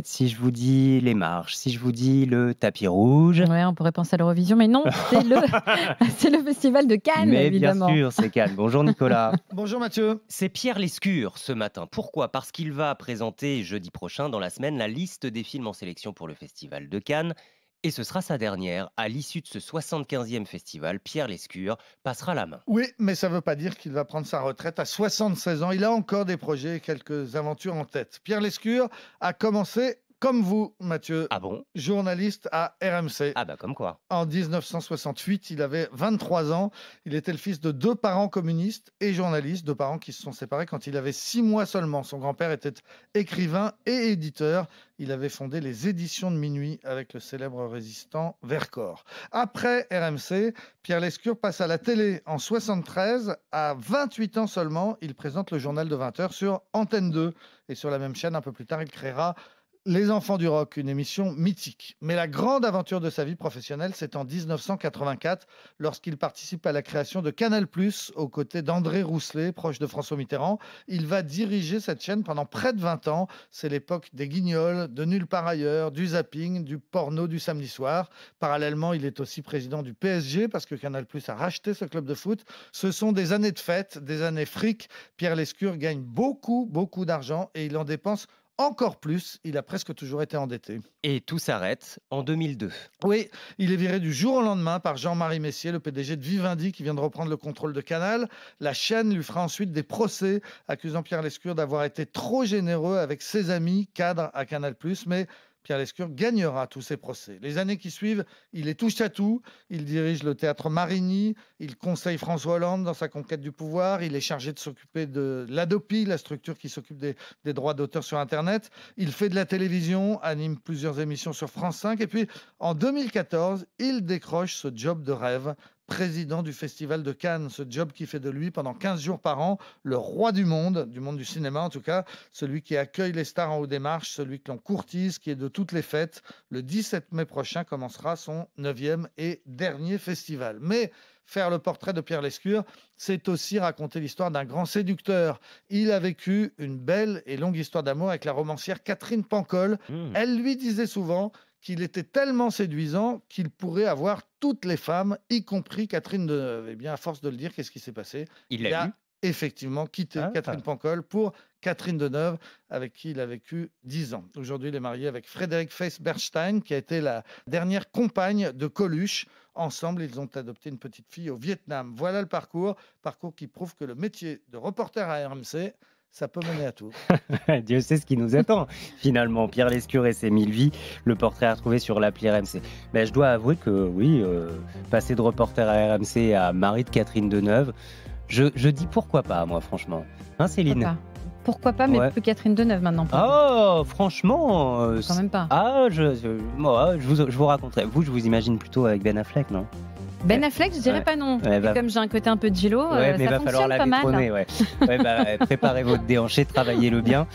si je vous dis les marches, si je vous dis le tapis rouge. Ouais, on pourrait penser à l'Eurovision, mais non, c'est le festival de Cannes, Mais évidemment. bien sûr, c'est Cannes. Bonjour Nicolas. Bonjour Mathieu. C'est Pierre Lescure ce matin. Pourquoi ? Parce qu'il va présenter jeudi prochain dans la semaine la liste des films en sélection pour le festival de Cannes. Et ce sera sa dernière. À l'issue de ce 75e festival, Pierre Lescure passera la main. Oui, mais ça ne veut pas dire qu'il va prendre sa retraite à 76 ans. Il a encore des projets et quelques aventures en tête. Pierre Lescure a commencé comme vous, Mathieu. Ah bon ? Journaliste à RMC. Ah bah comme quoi. En 1968, il avait 23 ans. Il était le fils de 2 parents communistes et journalistes, 2 parents qui se sont séparés quand il avait 6 mois seulement. Son grand-père était écrivain et éditeur. Il avait fondé les éditions de minuit avec le célèbre résistant Vercors. Après RMC, Pierre Lescure passe à la télé en 73. À 28 ans seulement, il présente le journal de 20h sur Antenne 2. Et sur la même chaîne, un peu plus tard, il créera Les Enfants du Rock, une émission mythique. Mais la grande aventure de sa vie professionnelle, c'est en 1984, lorsqu'il participe à la création de Canal+, aux côtés d'André Rousselet, proche de François Mitterrand. Il va diriger cette chaîne pendant près de 20 ans. C'est l'époque des Guignols, de Nulle part ailleurs, du zapping, du porno du samedi soir. Parallèlement, il est aussi président du PSG, parce que Canal+ a racheté ce club de foot. Ce sont des années de fête, des années fric. Pierre Lescure gagne beaucoup d'argent et il en dépense encore plus, il a presque toujours été endetté. Et tout s'arrête en 2002. Oui, il est viré du jour au lendemain par Jean-Marie Messier, le PDG de Vivendi, qui vient de reprendre le contrôle de Canal. La chaîne lui fera ensuite des procès, accusant Pierre Lescure d'avoir été trop généreux avec ses amis cadres à Canal+, mais Pierre Lescure gagnera tous ses procès. Les années qui suivent, il est touche à tout. Il dirige le théâtre Marigny, il conseille François Hollande dans sa conquête du pouvoir, il est chargé de s'occuper de l'ADOPI, la structure qui s'occupe des droits d'auteur sur Internet. Il fait de la télévision, anime plusieurs émissions sur France 5. Et puis, en 2014, il décroche ce job de rêve, président du Festival de Cannes, ce job qui fait de lui, pendant 15 jours par an, le roi du monde du cinéma en tout cas, celui qui accueille les stars en haut des marches, celui que l'on courtise, qui est de toutes les fêtes. Le 17 mai prochain commencera son 9e et dernier festival. Mais faire le portrait de Pierre Lescure, c'est aussi raconter l'histoire d'un grand séducteur. Il a vécu une belle et longue histoire d'amour avec la romancière Catherine Pancol. Elle lui disait souvent qu'il était tellement séduisant qu'il pourrait avoir toutes les femmes, y compris Catherine Deneuve. Eh bien, à force de le dire, qu'est-ce qui s'est passé ? Il a eu effectivement quitté Catherine Pancol pour Catherine Deneuve, avec qui il a vécu 10 ans. Aujourd'hui, il est marié avec Frédéric Feiss-Bernstein, qui a été la dernière compagne de Coluche. Ensemble, ils ont adopté une petite fille au Vietnam. Voilà le parcours qui prouve que le métier de reporter à RMC, ça peut mener à tout. Dieu sait ce qui nous attend. Finalement, Pierre Lescure et ses 1000 vies, le portrait à retrouver sur l'appli RMC. Ben, je dois avouer que oui, passer de reporter à RMC à mari de Catherine Deneuve, je dis pourquoi pas, moi, franchement. Hein, Céline ? Pourquoi pas, mais plus Catherine Deneuve maintenant. Oh, franchement... quand même pas. Ah, je vous raconterai. Je vous imagine plutôt avec Ben Affleck, non ? Ben Affleck, je dirais pas non. Comme j'ai un côté un peu de Gilo, mais ça va falloir fonctionne pas mal. préparez votre déhanché, travaillez-le bien.